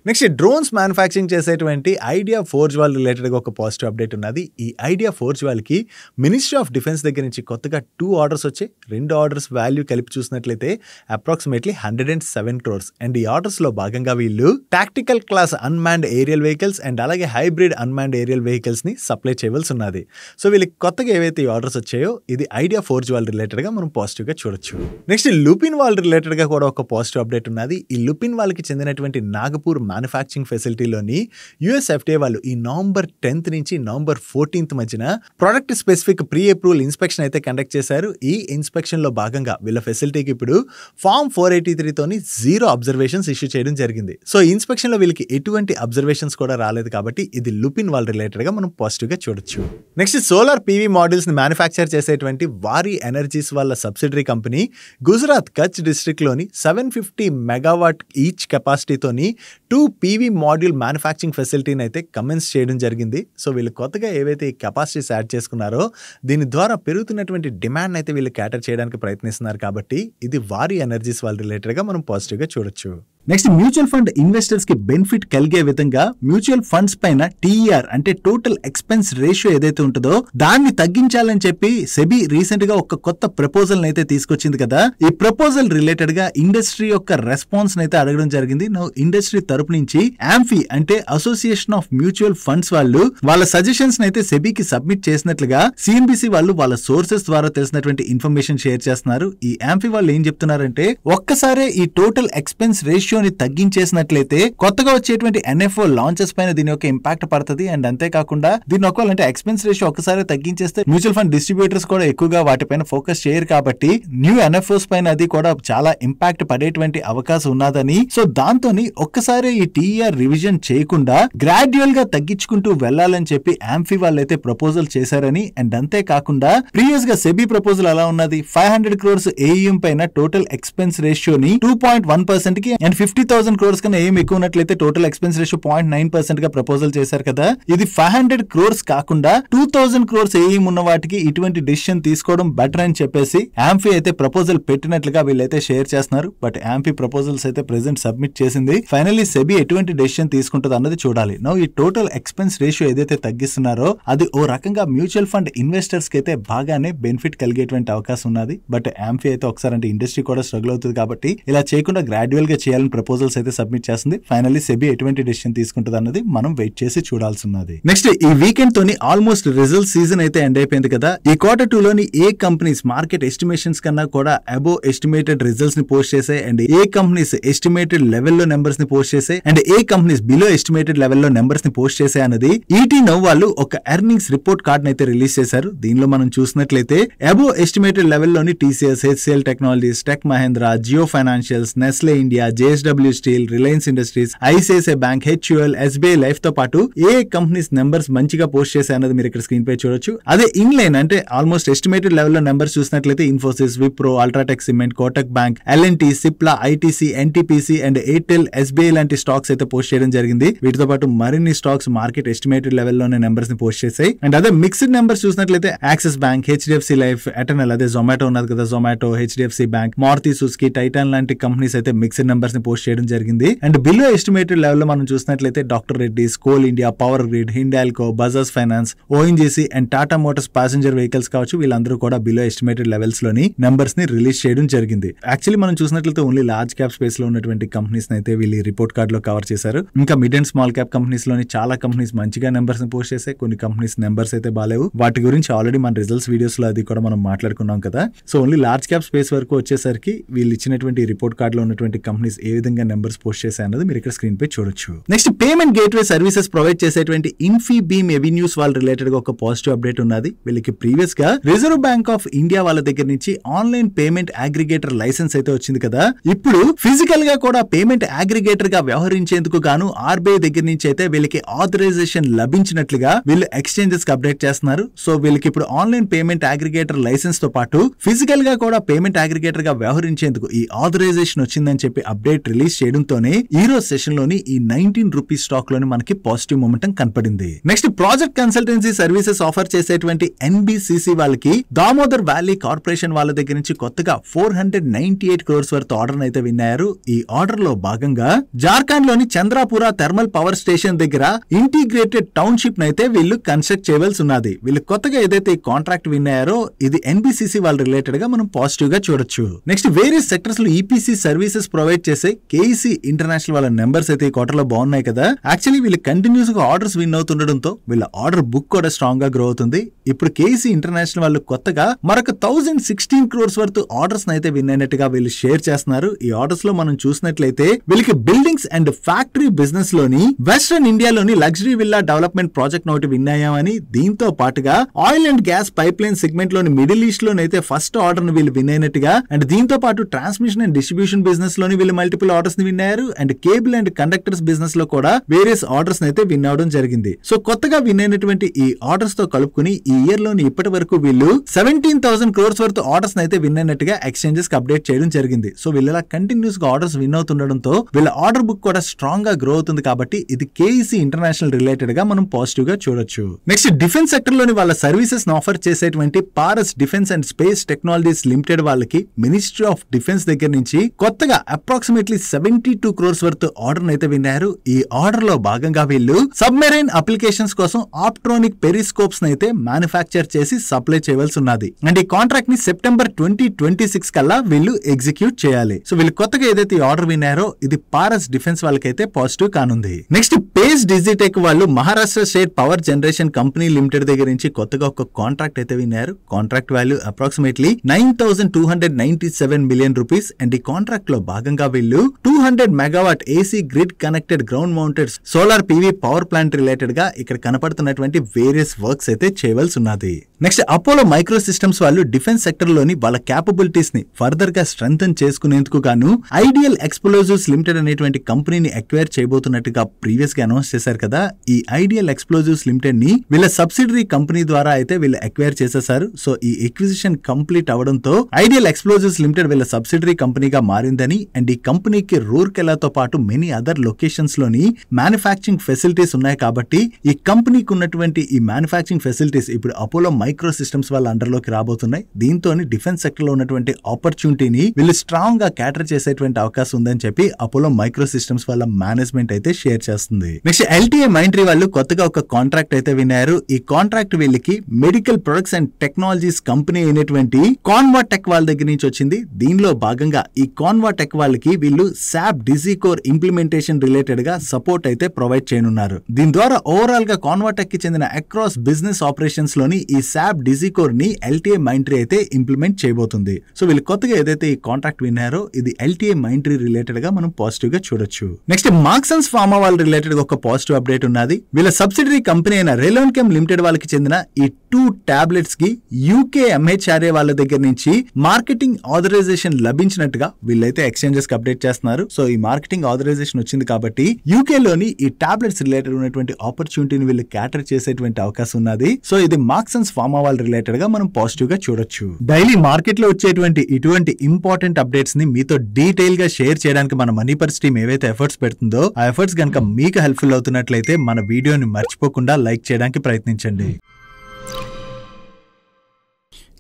నెక్స్ట్ డ్రోన్స్ మ్యానుఫ్యాక్చరింగ్ చేసేటువంటి ఐడియా ఫోర్జ్ వాళ్ళ రిలేటెడ్గా ఒక పాజిటివ్ అప్డేట్ ఉన్నది. ఈ ఐడియా ఫోర్జ్ వాళ్ళకి మినిస్ట్రీ ఆఫ్ డిఫెన్స్ దగ్గర నుంచి కొత్తగా 2 ఆర్డర్స్ వచ్చాయి. 2 ఆర్డర్స్ వాల్యూ కలిపి చూసినట్లయితే అప్రాక్సిమేట్లీ 107 crores. అండ్ ఈ ఆర్డర్స్లో భాగంగా వీళ్ళు tactical class unmanned aerial vehicles and అలాగే హైబ్రిడ్ అన్మాన్డ్ ఏరియల్ వెహికల్స్ ని సప్లై చేయవలసి ఉన్నది. సో వీళ్ళకి కొత్తగా ఏవైతే ఆర్డర్స్ వచ్చాయో ఇది ఐడియా ఫోర్జ్ వాళ్ళ రిలేటెడ్ గా మనం పాజిటివ్ గా చూడొచ్చు. నెక్స్ట్ లుపిన్ వాళ్ళ రిలేటెడ్ గా కూడా ఒక పాజిటివ్ అప్డేట్ ఉన్నది. ఈ లుపిన్ వాళ్ళకి చెందినటువంటి నాగపూర్ మ్యానుఫ్యాక్చరింగ్ ఫెసిలిటీలోని యుఎస్ FDA వాళ్ళు ఈ నవంబర్ 10 నుంచి నవంబర్ 14 మధ్యన product specific pre approval inspection అయితే కండక్ట్ చేశారు. ఈ ఇన్స్పెక్షన్ లో భాగంగా వీళ్ళ ఫెసిలిటీకి ఇప్పుడు ఫామ్ 483 తోని 0 అబ్జర్వేషన్స్ ఇష్యూ చేయడం జరిగింది. సో ఈ ఇన్స్పెక్షన్ లో వీళ్ళకి ఎటువంటి అబ్జర్వేషన్స్ కూడా రాలేదు కాబట్టి ఇది లుపిన్ వాళ్ళ రిలేటెడ్ గా మనం పాజిటివ్ గా చూడొచ్చు. నెక్స్ట్ సోలార్ PV మోడల్స్ ని మ్యానుఫ్యాక్చర్ చేసేటువంటి వారి ఎనర్జీస్ వాళ్ళ subsidiary company Gujarat Kutch district లోని 750 మెగావాట్ ఈచ్ కెపాసిటీతోని 2 PV మాడ్యూల్ మ్యానుఫ్యాక్చరింగ్ ఫెసిలిటీని అయితే కమెన్స్ చేయడం జరిగింది. సో వీళ్ళు కొత్తగా ఏవైతే ఈ కెపాసిటీస్ యాడ్ చేసుకున్నారో దీని ద్వారా పెరుగుతున్నటువంటి డిమాండ్ అయితే వీళ్ళు క్యాటర్ చేయడానికి ప్రయత్నిస్తున్నారు కాబట్టి ఇది వారి ఎనర్జీస్ వాళ్ళ రిలేటెడ్ గా మనం పాజిటివ్ గా చూడొచ్చు. నెక్స్ట్ మ్యూచువల్ ఫండ్ ఇన్వెస్టర్స్ కి బెనిఫిట్ కలిగే విధంగా మ్యూచువల్ ఫండ్స్ పైన TER అంటే టోటల్ ఎక్స్పెన్స్ రేషియో ఏదైతే ఉంటుందో దాన్ని తగ్గించాలని చెప్పి సెబీ రీసెంట్ గా ఒక కొత్త ప్రపోజల్ అయితే తీసుకొచ్చింది కదా. ఈ ప్రపోజల్ రిలేటెడ్ గా ఇండస్ట్రీ యొక్క రెస్పాన్స్ అయితే అడగడం జరిగింది. ఇండస్ట్రీ తరపు నుంచి AMFI అంటే అసోసియేషన్ ఆఫ్ మ్యూచువల్ ఫండ్స్ వాళ్ళు వాళ్ళ సజెషన్స్ అయితే సెబీకి సబ్మిట్ చేసినట్లుగా CNBC వాళ్ళు వాళ్ళ సోర్సెస్ ద్వారా తెలిసినటువంటి ఇన్ఫర్మేషన్ షేర్ చేస్తున్నారు. ఈ AMFI వాళ్ళు ఏం చెప్తున్నారంటే ఒక్కసారే ఈ టోటల్ ఎక్స్పెన్స్ రేషియోని తగ్గించేసినట్లయితే కొత్తగా వచ్చేటువంటి NFO లాంచెస్ పైన దీని యొక్క ఇంపాక్ట్ పడుతుంది. అండ్ అంతేకాకుండా దీని ఒకవేళ అంటే ఎక్స్పెన్స్ రేషియో ఒక్కసారి తగ్గించేస్తే మ్యూచువల్ ఫండ్ డిస్ట్రిబ్యూటర్స్ కూడా ఎక్కువగా వాటిపైన ఫోకస్ చేయరు కాబట్టి న్యూ NFOs పైన అది కూడా చాలా ఇంపాక్ట్ పడేటువంటి అవకాశం ఉన్నదని. సో దాంతో ఒక్కసారి ఈ TER రివిజన్ చేయకుండా గ్రాడ్యువల్ గా తగ్గించుకుంటూ వెళ్లాలని చెప్పి AMFI వాళ్ళైతే ప్రపోజల్ చేశారని. అండ్ అంతేకాకుండా ప్రీవియస్ గా సెబీ ప్రపోజల్ ఎలా ఉన్నది 500 crores AUM పైన టోటల్ ఎక్స్పెన్స్ రేషియోని 2.1% కి అండ్ 50,000 crores కన్నా ఏం ఎక్కువ ఉన్నట్లయితే టోటల్ ఎక్స్పెన్స్ రేషియో 0.9% గా ప్రపోజల్ చేశారు కదా. ఇది 500 crores కాకుండా 2,000 crores AUM ఉన్న వాటికి ఇటువంటి డిసిషన్ తీసుకోవడం బెటర్ అని చెప్పేసి AMFI అయితే ప్రపోజల్ పెట్టినట్లుగా వీళ్ళైతే షేర్ చేస్తున్నారు. బట్ AMFI ప్రపోజల్స్ అయితే ప్రెసెంట్ సబ్మిట్ చేసింది. ఫైనల్లీ సెబీ ఎటువంటి డెసిషన్ తీసుకుంటుంది అన్నది చూడాలి. నౌ ఈ టోటల్ ఎక్స్పెన్స్ రేషియో ఏదైతే తగ్గిస్తున్నారో అది ఓ రకంగా మ్యూచువల్ ఫండ్ ఇన్వెస్టర్స్ కి అయితే బాగానే బెనిఫిట్ కలిగేటువంటి అవకాశం ఉన్నది. బట్ AMFI అయితే ఒకసారి అంటే ఇండస్ట్రీ కూడా స్ట్రగుల్ అవుతుంది కాబట్టి ఇలా చేయకుండా గ్రాడ్యువల్ గా చేయాలని ప్రపోజల్స్ అయితే సబ్మిట్ చేస్తుంది. ఫైనల్లీ సెబీ ఎటువంటి డెసిషన్ తీసుకుంటుంది అన్నది మనం వెయిట్ చేసి చూడాల్సి ఉన్నది. నెక్స్ట్ ఈ వీకెండ్ తోని ఆల్మోస్ట్ రిజల్ట్ సీజన్ అయితే ఎండ్ అయిపోయింది కదా. ఈ Q2 లోని ఏ కంపెనీస్ మార్కెట్ ఎస్టిమేషన్స్ కన్నా కూడా అబోవ్ ఎస్టిమేటెడ్ రిజల్ట్స్ ని పోస్ట్ చేశాయి అండ్ ఏ కంపెనీస్ ఎస్టిమేటెడ్ లెవెల్లో నెంబర్స్ ని పోస్ట్ చేశాయి అండ్ ఏ కంపెనీస్ బిలో ఎస్టిమేటెడ్ లెవెల్లో నెంబర్స్ ని పోస్ట్ చేశాయి అన్నది ET Now వాళ్ళు ఒక ఎర్నింగ్స్ రిపోర్ట్ కార్డ్ అయితే రిలీజ్ చేశారు. దీనిలో మనం చూసినట్లయితే అబోవ్ ఎస్టిమేటెడ్ లెవెల్లోని TCS, HCL technologies, tech Mahindra, Jio financials, Nestle India, JSW steel, Reliance industries, ICICI bank, HUL, SBI life తో పాటు ఏ కంపెనీస్ నెంబర్స్ మంచిగా పోస్ట్ చేశాయి అన్నది మీరు ఇక్కడ స్క్రీన్ పై చూడొచ్చు. అదే ఇన్లైన్ అంటే ఆల్మోస్ట్ ఎస్టిమేటెడ్ లెవెల్లో నెంబర్స్ చూసినట్లయితే Infosys, Wipro, UltraTech cement, Kotak bank, L&T, Cipla, ITC, NTPC and Airtel, SBI లాంటి స్టాక్స్ అయితే పోస్ట్ చేయడం జరిగింది. వీటితో పాటు మరిన్ని స్టాక్స్ మార్కెట్ ఎస్టిమేటెడ్ లెవెల్లోనే నెంబర్స్ ని పోస్ట్ చేశాయి. అండ్ అదే మిక్స్డ్ నెంబర్స్ చూసినట్లయితే Axis bank, HDFC life, Eternal అదే జొమాటో ఉన్నది కదా, Zomato, HDFC bank, Maruti Suzuki, Titan లాంటి కంపెనీస్ అయితే మిక్స్డ్ నెంబర్స్ ని పోస్ట్ చేయడం జరిగింది. అండ్ బిలో ఎస్టిమేటెడ్ లెవెల్ లో మనం చూసినట్లయితే doctor Reddy's, coal India, power grid, Hindalco, Bajaj finance, ONGC and Tata motors passenger vehicles కావచ్చు, వీళ్ళందరూ కూడా బిలో ఎస్టిమేటెడ్ లెవెల్స్ లోని నెంబర్స్ ని రిలీజ్ చేయడం జరిగింది. యాక్చువల్లీ మనం చూసినట్లయితే ఓన్లీ లార్జ్ క్యాప్ స్పేస్ లో ఉన్నటువంటి కంపెనీస్ అయితే వీళ్ళు రిపోర్ట్ కార్డ్ లో కవర్ చేశారు. ఇంకా mid and small cap companies లోని చాలా కంపెనీస్ మంచిగా నెంబర్స్ ని పోస్ట్ చేశాయి. కొన్ని కంపెనీస్ నెంబర్స్ అయితే బాలేవు. వాటి గురించి ఆల్రెడీ మన రిజల్ట్స్ వీడియోస్ లో అది కూడా మనం మాట్లాడుకున్నాం కదా. So only large cap space వరకు వచ్చేసరికి వీళ్ళు ఇచ్చినటువంటి రిపోర్ట్ కార్డ్ లో ఉన్నటువంటి కంపెనీస్ ఏ విధంగా నెంబర్స్ పోస్ట్ చేశాయి అన్నది మీరు ఇక్కడ స్క్రీన్ పై చూడొచ్చు. Next payment gateway services provide చేసేటువంటి ఇన్ఫీబీమ్ ఎవెన్యూస్ వాళ్ళ రిలేటెడ్ గా ఒక పాజిటివ్ అప్డేట్ ఉన్నది. వీళ్ళకి ప్రీవియస్ గా రిజర్వ్ బ్యాంక్ ఆఫ్ ఇండియా వాళ్ళ దగ్గర నుంచి ఆన్లైన్ పేమెంట్ అగ్రిగేటర్ లైసెన్స్ అయితే వచ్చింది కదా. ఇప్పుడు ఫిజికల్ గా కూడా పేమెంట్ అగ్రిగేటర్ గా వ్యవహరించేందుకు గాను ఆర్బీఐ దగ్గర నుంచి అయితే వీళ్ళకి ఆథరైజేషన్ లభించినట్లుగా వీళ్ళు ఎక్స్చేంజెస్ కి అప్డేట్ చేస్తున్నారు. సో వీళ్ళకి ఇప్పుడు ఆన్లైన్ పేమెంట్ అగ్రిగేటర్ లైసెన్స్ తో పాటు ఫిజికల్ గా కూడా పేమెంట్ అగ్రిగేటర్ గా వ్యవహరించేందుకు ఈ ఆథరైజేషన్ వచ్చిందని చెప్పి అప్డేట్ రిలీజ్ చేయడంతోనే ఈ రోజు సెషన్ లోని ఈ 19 రూపీస్ స్టాక్ లోని మనకి పాజిటివ్ మొమెంటం కనపడింది. Next project consultancy services offer చేసేటువంటి ఎన్బిసిసి వాళ్ళకి దామోదర్ వ్యాలీ కార్పొరేషన్ వాళ్ళ దగ్గర నుంచి కొత్తగా 498 క్రోర్స్ వర్త్ ఆర్డర్ అయితే విన్నారు. ఈ ఆర్డర్ లో భాగంగా జార్ఖండ్ లోని చంద్రాపుర థర్మల్ పవర్ స్టేషన్ దగ్గర ఇంటిగ్రేటెడ్ టౌన్షిప్ అయితే వీళ్ళు కన్స్ట్రక్ట్ చేయవలసి ఉన్నది. వీళ్ళు కొత్తగా ఏదైతే ఈ కాంట్రాక్ట్ విన్నారో ఇది ఎన్బిసిసి వాళ్ళ రిలేటెడ్ గా మనం పాజిటివ్ గా చూడొచ్చు. నెక్స్ట్ వేరియస్ సెక్టర్స్ లో ఈపీసీ సర్వీసెస్ ప్రొవైడ్ చేసే కేఈసీ ఇంటర్నేషనల్ వాళ్ళ నెంబర్స్ అయితే ఈ క్వార్టర్ లో బాగున్నాయి కదా. యాక్చువల్లీ వీళ్ళు కంటిన్యూస్ గా ఆర్డర్స్ విన్ అవుతుండడంతో వీళ్ళ ఆర్డర్ బుక్ కూడా స్ట్రాంగ్ గా గ్రో అవుతుంది. ఇప్పుడు కేఈసీ ఇంటర్నేషనల్ వాళ్ళు కొత్తగా మరొక 1016 క్రోర్స్ వర్త్ ఆర్డర్స్ అయితే విన్ అయినట్టుగా వీళ్ళు షేర్ చేస్తున్నారు. ఈ ఆర్డర్స్ లో మనం చూసినట్లయితే వీళ్ళకి బిల్డింగ్స్ అండ్ ఫ్యాక్టరీ బిజినెస్ లోని వెస్టర్న్ ఇండియాలోని లగ్జరీ విల్లా డెవలప్మెంట్ ప్రాజెక్ట్ ఒకటి విన్ అయ్యామని, దీంతో పాటుగా oil and gas pipe line segment లోని మిడిల్ ఈస్ట్ లోనైతే ఫస్ట్ ఆర్డర్ ని వీళ్ళు విన్ అయినట్టుగా, అండ్ దీంతో పాటు ట్రాన్స్మిషన్ అండ్ డిస్ట్రిబ్యూషన్ బిజినెస్ లోని వీళ్ళు మల్టిపుల్ ఆర్డర్స్ ని విన్ అయ్యారు. And cable and conductors business లో కూడా వేరియస్ ఆర్డర్స్ అయితే విన్ అవడం జరిగింది. సో కొత్తగా విన్ అయినటువంటి ఈ ఆర్డర్స్ తో కలుపుకుని ఈ ఇయర్ లోని ఇప్పటి వరకు వీళ్ళు 17,000 క్రోర్స్ వర్త్ ఆర్డర్స్ అయితే విన్ అయినట్టుగా ఎక్స్చేంజెస్ కి అప్డేట్ చేయడం జరిగింది. సో వీళ్ళ కంటిన్యూస్ గా ఆర్డర్స్ విన్ అవుతుండడంతో వీళ్ళ ఆర్డర్ బుక్ కూడా స్ట్రాంగ్ గా గ్రో అవుతుంది. కాబట్టి ఇది కేఈసీ ఇంటర్నేషనల్ రిలేటెడ్ గా మనం పాజిటివ్ గా చూడొచ్చు. నెక్స్ట్ డిఫెన్స్ సెక్టర్ లోని వాళ్ళ సర్వీసెస్ ఆఫర్ చేసేటువంటి Paras defence and space technologies limited వాళ్ళకి మినిస్ట్రీ ఆఫ్ డిఫెన్స్ దగ్గర నుంచి కొత్తగా అప్రాక్సిమేట్లీ 72 క్రోర్స్ వర్త్ ఆర్డర్ అయితే విన్నారు. ఈ ఆర్డర్ లో భాగంగా వీళ్ళు సబ్మెరైన్ అప్లికేషన్స్ కోసం ఆప్ట్రోనిక్ పెరిస్కోప్స్ అయితే మ్యానుఫ్యాక్చర్ చేసి సప్లై చేయవలసి ఉన్నది. అండ్ ఈ కాంట్రాక్ట్ ని సెప్టెంబర్ 2026 కల్లా వీళ్ళు ఎగ్జిక్యూట్ చేయాలి. సో వీళ్ళు కొత్తగా ఏదైతే ఆర్డర్ విన్నారో ఇది పారస్ డిఫెన్స్ వాళ్ళకైతే పాజిటివ్ కానుంది. నెక్స్ట్ పేస్ డిజిటెక్ వాళ్ళు Maharashtra state power generation company limited దగ్గర నుంచి కొత్తగా ఒక కాంట్రాక్ట్ అయితే విన్నారు. Contract value approximately 9,297 million rupees. And ఈ కాంట్రాక్ట్ లో భాగంగా వీళ్ళు 200 megawatt AC grid connected ground mounted solar PV power plant related గా ఇక్కడ కనపడుతున్నటువంటి వేరియస్ వర్క్స్ అయితే చేయవలసి ఉన్నది. నెక్స్ట్ అపోలో మైక్రో సిస్టమ్స్ వాళ్ళు డిఫెన్స్ సెక్టర్ లోని వాళ్ళ క్యాపబిలిటీస్ ని ఫర్దర్ గా స్ట్రెంథెన్ చేసుకునేందుకు గాను ఐడియల్ ఎక్స్ప్లోజివ్స్ లిమిటెడ్ అనేటువంటి కంపెనీని అక్వైర్ చేయబోతున్నట్టుగా ప్రీవియస్ గా అనౌన్స్ చేశారు కదా. ఈ ఐడియల్ ఎక్స్ప్లోజివ్స్ లిమిటెడ్ ని వీళ్ళ సబ్సిడరీ కంపెనీ ద్వారా అయితే వీళ్ళు అక్వైర్ చేసేసారు. సో ఈ ఎక్విజిషన్ కంప్లీట్ అవడంతో ఐడియల్ ఎక్స్ప్లోజివ్స్ లిమిటెడ్ వీళ్ళ సబ్సిడరీ కంపెనీగా మారిందని, అండ్ ఈ కంపెనీకి రూర్కెలాతో పాటు మెనీ అదర్ లొకేషన్స్ లోని మ్యానుఫ్యాక్చరింగ్ ఫెసిలిటీస్ ఉన్నాయి. కాబట్టి ఈ కంపెనీకి ఉన్నటువంటి ఈ మ్యానుఫ్యాక్చరింగ్ ఫెసిలిటీస్ ఇప్పుడు అపోలో మైక్రో సిస్టమ్స్ వాళ్ళ అండర్ లోకి రాబోతున్నాయి. దీంతో డిఫెన్స్ సెక్టర్ లో ఉన్నటువంటి ఆపర్చునిటీని వీళ్ళు స్ట్రాంగ్ గా క్యాటర్ చేసేటువంటి అవకాశం ఉందని చెప్పి అపోలో మైక్రో సిస్టమ్స్ వాళ్ళ మేనేజ్మెంట్ అయితే షేర్ చేస్తుంది. నెక్స్ట్ ఎల్టీఏ మైంట్రీ వాళ్ళు కొత్తగా ఒక కాంట్రాక్ట్ అయితే విన్నారు. ఈ కాంట్రాక్ట్ వీళ్ళకి medical products and technologies company అయినటువంటి కాన్వా టెక్ వాళ్ళ దగ్గర నుంచి వచ్చింది. దీనిలో భాగంగా ఈ కాన్వా టెక్ వాళ్ళకి వీళ్ళు సాప్ డిజికోర్ ఇంప్లిమెంటేషన్ రిలేటెడ్ గా సపోర్ట్ అయితే ప్రొవైడ్ చేయనున్నారు. దీని ద్వారా ఓవరాల్ గా కాన్వా టెక్ కి చెందిన అక్రాస్ బిజినెస్ ఆపరేషన్స్ లోని ఈ సాప్ డిజికోర్ ని ఎల్టీఏ మైంట్రీ అయితే ఇంప్లిమెంట్ చేయబోతుంది. సో వీళ్ళు కొత్తగా ఏదైతే ఈ కాంట్రాక్ట్ విన్నారో ఇది ఎల్టీఏ మైంట్రీ రిలేటెడ్ గా మనం పాజిటివ్ గా చూడొచ్చు. నెక్స్ట్ మార్క్సన్స్ ఫార్మా వాళ్ళ రిలేటెడ్ గా ఒక పాజిటివ్ అప్డేట్ ఉన్నది. వీళ్ళ సబ్సిడరీ కంపెనీ అయిన రెలోన్కెమ్ లిమిటెడ్ వాళ్ళకి చెందిన ఈ 2 టాబ్లెట్స్ కి యూకే ఎంహెచ్ఆర్ఏ వాళ్ళ దగ్గర నుంచి మార్కెటింగ్ ఆథరైజేషన్ లభించినట్టుగా వీళ్ళైతే ఎక్స్చేంజెస్ కి అప్డేట్ చేస్తున్నారు. సో ఈ మార్కెటింగ్ ఆథరైజేషన్ వచ్చింది కాబట్టి యూకే లోని ఈ టాబ్లెట్స్ రిలేటెడ్ ఉన్నటువంటి ఆపర్చునిటీని వీళ్ళు క్యాటర్ చేసేటువంటి అవకాశం ఉన్నది. సో ఇది మార్క్సన్స్ ఫార్మా వాళ్ళ రిలేటెడ్ గా మనం పాజిటివ్ గా చూడొచ్చు. డైలీ మార్కెట్ లో వచ్చేటువంటి ఇటువంటి ఇంపార్టెంట్ అప్డేట్స్ ని మీతో డీటెయిల్ గా షేర్ చేయడానికి మన మనీ పర్స్ టీమ్ ఏవైతే ఎఫర్ట్స్ పెడుతుందో ఆ ఎఫర్ట్స్ గనుక మీకు హెల్ప్ఫుల్ అవుతున్నట్లయితే మన వీడియోని మర్చిపోకుండా లైక్ చేయడానికి ప్రయత్నించండి.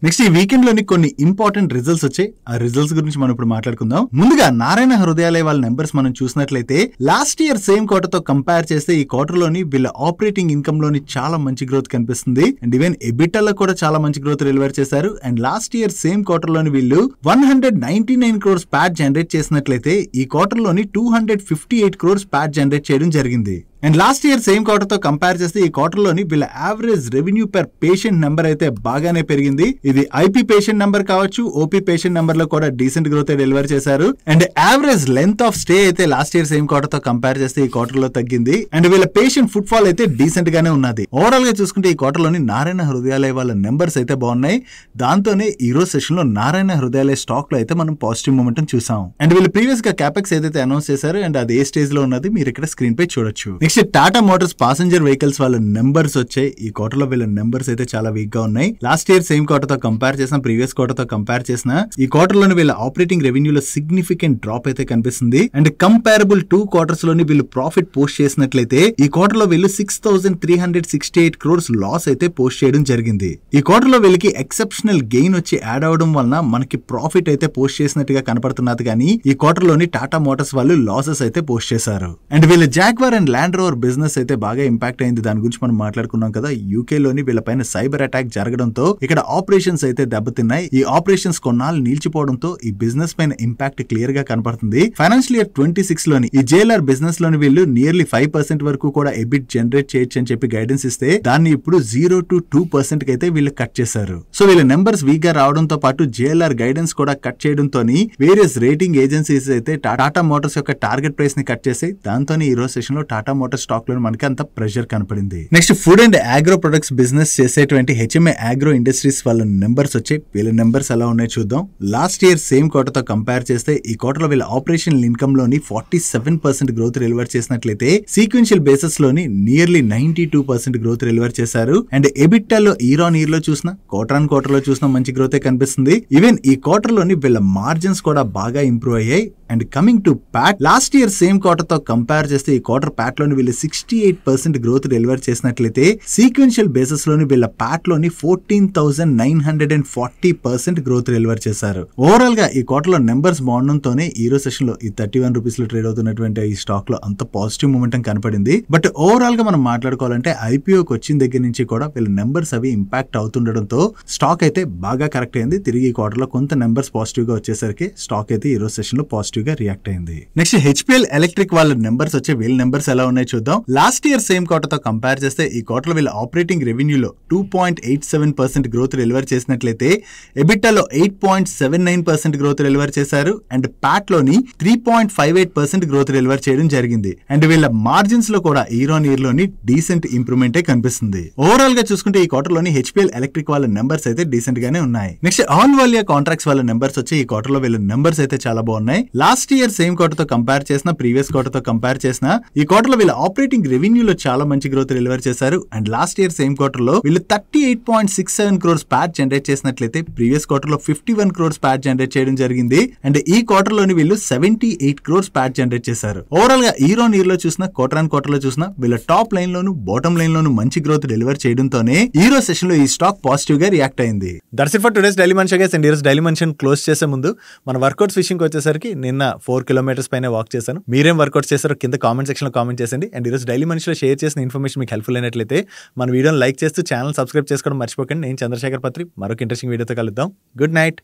నెక్స్ట్ ఈ వీకెండ్ లోని కొన్ని ఇంపార్టెంట్ రిజల్ట్స్ వచ్చాయి. ఆ రిజల్ట్స్ గురించి మనం ఇప్పుడు మాట్లాడుకుందాం. ముందుగా నారాయణ హృదయాలయ వాళ్ళ నెంబర్స్ మనం చూసినట్లయితే లాస్ట్ ఇయర్ సేమ్ క్వార్టర్ తో కంపేర్ చేస్తే ఈ క్వార్టర్ లోని వీళ్ళ ఆపరేటింగ్ ఇన్కమ్ లోని చాలా మంచి గ్రోత్ కనిపిస్తుంది. అండ్ ఈవెన్ ఎబిటాలో కూడా చాలా మంచి గ్రోత్ డెలివర్ చేశారు. And last year same quarter లోని వీళ్ళు 199 crores ప్యాట్ జనరేట్ చేసినట్లయితే ఈ క్వార్టర్ లోని 258 crores ప్యాట్ జనరేట్ చేయడం జరిగింది. And last year same quarter తో కంపేర్ చేస్తే ఈ క్వార్టర్ లోని వీళ్ళ average revenue per patient number అయితే బాగానే పెరిగింది. ఇది ఐపీ పేషెంట్ నెంబర్ కావచ్చు, ఓపీ పేషెంట్ నెంబర్ లో కూడా డీసెంట్ గ్రోత్ డెలివర్ చేశారు. And average length of stay అయితే లాస్ట్ ఇయర్ సేమ్ క్వార్టర్ తో కంపేర్ చేస్తే ఈ క్వార్టర్ లో తగ్గింది. అండ్ వీళ్ళ పేషెంట్ ఫుట్ ఫాల్ అయితే డీసెంట్ గానే ఉన్నది. ఓవరాల్ గా చూసుకుంటే ఈ క్వార్టర్ లోని నారాయణ హృదయాలయ వాళ్ళ నెంబర్స్ అయితే బాగున్నాయి. దాంతోనే ఈ రోజు సెషన్ లో నారాయణ హృదయాలయ స్టాక్ లో అయితే మనం పాజిటివ్ మూమెంట్ చూసాం. అండ్ వీళ్ళు ప్రీవియస్ గా క్యాపెక్స్ ఏదైతే అనౌన్స్ చేశారు అండ్ అది ఏ స్టేజ్ లో ఉన్నది మీరు ఇక్కడ స్క్రీన్ పై చూడొచ్చు. టాటా మోటార్స్ పాసెంజర్ వెహికల్స్ వాళ్ళ నెంబర్స్ వచ్చాయి. ఈ క్వార్టర్ లో వీళ్ళ నెంబర్స్ అయితే చాలా వీక్ గా ఉన్నాయి. లాస్ట్ ఇయర్ సేమ్ క్వార్టర్ తో కంపేర్ చేసిన, ప్రీవియస్ క్వార్టర్ తో కంపేర్ చేసిన ఈ క్వార్టర్ లోని వీళ్ళ ఆపరేటింగ్ రెవెన్యూలో సిగ్నిఫికెంట్ డ్రాప్ అయితే కనిపిస్తుంది. అండ్ కంపారబుల్ 2 quarters లోని వీళ్ళు ప్రాఫిట్ పోస్ట్ చేసినట్లయితే ఈ క్వార్టర్ లో వీళ్ళు 6,368 crores లాస్ అయితే పోస్ట్ చేయడం జరిగింది. ఈ క్వార్టర్ లో వీళ్ళకి ఎక్సెప్షనల్ గెయిన్ వచ్చి యాడ్ అవడం వలన మనకి ప్రాఫిట్ అయితే పోస్ట్ చేసినట్టుగా కనపడుతున్నది. కానీ ఈ క్వార్టర్ లోని టాటా మోటార్స్ వాళ్ళు లాసెస్ అయితే పోస్ట్ చేశారు. అండ్ వీళ్ళ jaguar and land rover business అయితే బాగా ఇంపాక్ట్ అయింది. దాని గురించి మనం మాట్లాడుకున్నాం కదా. యూకే లోని వీళ్ళపైన సైబర్ అటాక్ జరగడంతో ఇక్కడ ఆపరేషన్స్ అయితే దెబ్బతిన్నాయి. ఈ ఆపరేషన్స్ కొన్నాళ్ళు నిలిచిపోవడంతో ఈ బిజినెస్ పైన ఇంపాక్ట్ క్లియర్ గా కనపడుతుంది. ఫైనాన్షియల్ ఇయర్ 26 లోని ఈ జేఎల్ఆర్ బిజినెస్ లోని వీళ్ళు నియర్లీ 5% వరకు కూడా ఎబిట్ జనరేట్ చేయొచ్చు అని చెప్పి గైడెన్స్ ఇస్తే దాన్ని ఇప్పుడు 0 to 2% కి అయితే వీళ్ళు కట్ చేశారు. సో వీళ్ళ నెంబర్స్ వీక్ గా రావడంతో పాటు జేఎల్ఆర్ గైడెన్స్ కూడా కట్ చేయడంతో వేరియస్ రేటింగ్ ఏజెన్సీస్ అయితే టాటా మోటార్స్ యొక్క టార్గెట్ ప్రైస్ ని కట్ చేసి దాంతో ఈ రోజు సెషన్ లో టాటా మోటార్స్ స్టాక్ లో మనకి అంత ప్రెషర్ కనపడింది. Next food and agro products business చేసేటువంటి హెచ్ఎంఏ ఆగ్రో ఇండస్ట్రీస్ వాళ్ళ నెంబర్స్ వచ్చాయి. వీళ్ళ నెంబర్స్ ఎలా ఉన్నాయో చూద్దాం. లాస్ట్ ఇయర్ సేమ్ క్వార్టర్ తో కంపేర్ చేస్తే ఈ క్వార్టర్ లో వీళ్ళ ఆపరేషనల్ ఇన్కమ్ లోని 47% గ్రోత్ డెలివర్ చేసినట్లయితే సీక్వెన్షియల్ బేసిస్ లోని నియర్లీ 92% గ్రోత్ డెలివర్ చేశారు. అండ్ ఎబిటాలో ఇయర్ ఆన్ ఇయర్ లో చూసినా, క్వార్టర్ ఆన్ క్వార్టర్ లో చూసినా మంచి గ్రోత్ కనిపిస్తుంది. ఈవెన్ ఈ క్వార్టర్ లోని వీళ్ళ మార్జిన్స్ కూడా బాగా ఇంప్రూవ్ అయ్యాయి. And coming to Pat, last year same quarter తో కంపేర్ చేస్తే ఈ క్వార్టర్ ప్యాట్ లోని వీళ్ళు 68% గ్రోత్ డెలివర్ చేసినట్లయితే సీక్వెన్షియల్ బేసిస్ లోని వీళ్ళ ప్యాట్ లోని 14,940% గ్రోత్ డెలివర్ చేశారు. ఓవరాల్ గా ఈ క్వార్టర్ లో నెంబర్స్ బాగుండడంతోనే ఈ రోజు సెషన్ లో ఈ 31 రూపీస్ లో ట్రేడ్ అవుతున్నటువంటి ఈ స్టాక్ లో అంత పాజిటివ్ మూమెంటం కనపడింది. బట్ ఓవరాల్ గా మనం మాట్లాడుకోవాలంటే ఐపీఓకి వచ్చిన దగ్గర నుంచి కూడా వీళ్ళ నెంబర్స్ అవి ఇంపాక్ట్ అవుతుండడంతో స్టాక్ అయితే బాగా కరెక్ట్ అయింది. తిరిగి ఈ క్వార్టర్ లో కొంత నెంబర్స్ పాజిటివ్ గా వచ్చేసరికి స్టాక్ అయితే ఈ రోజు సెషన్ లో పాజిటివ్ గా రియాక్ట్ అయింది. నెక్స్ట్ హెచ్పిఎల్ ఎలక్ట్రిక్ వాళ్ళ నెంబర్స్ వచ్చే వీళ్ళ నెంబర్స్ ఎలా ఉన్నాయో చూద్దాం. లాస్ట్ ఇయర్ సేమ్ క్వార్టర్ తో కంపేర్ చేస్తే ఈ క్వార్టర్ లో వీళ్ళ ఆపరేటింగ్ రెవెన్యూలో 2.87% గ్రోత్ డెలివర్ చేసినట్లయితే ఎబిటాలో 8.79% గ్రోత్ డెలివర్ చేశారు. అండ్ ప్యాట్ లోని 3.58% గ్రోత్ డెలివర్ చేయడం జరిగింది. అండ్ వీళ్ళ మార్జిన్స్ లో కూడా ఇయర్ ఆన్ ఇయర్ లోని డీసెంట్ ఇంప్రూవ్మెంట్ కనిపిస్తుంది. ఓవరాల్ గా చూసుకుంటే ఈ క్వార్టర్ లోని హెచ్పిఎల్ ఎలక్ట్రిక్ వాళ్ళ నెంబర్స్ అయితే డీసెంట్ గానే ఉన్నాయి. నెక్స్ట్ ఆల్ వాలియా కాంట్రాక్ట్స్ వాళ్ళ నెంబర్స్ వచ్చి ఈ క్వార్టర్ లో వీళ్ళ నెంబర్స్ అయితే చాలా బాగున్నాయి. లాస్ట్ ఇయర్ సేమ్ క్వార్టర్ తో కంపేర్ చేసిన, ప్రీవియస్ క్వార్టర్ తో కంపేర్ చేసిన ఈ క్వార్టర్ లో వీళ్ళ ఆపరేటింగ్ రెవెన్యూలో చాలా మంచి గ్రోత్ డెలివర్ చేశారు. And last year same quarter లో వీళ్ళు 38.67 crores ప్యాట్ జనరేట్ చేసినట్లయితే ప్రీవియస్ క్వార్టర్ లో 51 crores ప్యాట్ జనరేట్ చేయడం జరిగింది. అండ్ ఈ క్వార్టర్ లోని వీళ్ళు 78 crores ప్యాట్ జనరేట్ చేశారు. ఓవరాల్ గా ఇయర్ ఆన్ ఇయర్ లో చూసిన, క్వార్టర్ ఆన్ క్వార్టర్ లో చూసిన వీళ్ళ టాప్ లైన్ లోను బాటమ్ లైన్ లోను మంచి గ్రోత్ డెలివర్ చేయడంతోనే ఈ రోజు సెషన్ లో ఈ స్టాక్ పాజిటివ్ గా రియాక్ట్ అయింది. That's it for today's daily మనిషి గైస్. అండ్ ఈ రోజు డైలీ మనిషిని క్లోజ్ చేసే ముందు మన వర్కౌట్స్ విషయంకి వచ్చేసరికి నిన్న 4 kilometers పైన వాక్ చేశాను. మీరేం వర్కౌట్స్ చేశారో కింద కామెంట్ సెక్షన్ లో కామెంట్ చేయండి. అండ్ ఈ రోజు డైలీ మనిషిలో షేర్ చేసిన ఇన్ఫర్మేషన్ మీకు హెల్ప్ఫుల్ అయినట్లయితే మన వీడియోని లైక్ చేస్తూ ఛానల్ సబ్స్క్రైబ్ చేసుకోవడం మర్చిపోకండి. నేను చంద్రశేఖర్ పత్రి మరొక ఇంట్రెస్టింగ్ వీడియోతో కలుద్దాం. Good night.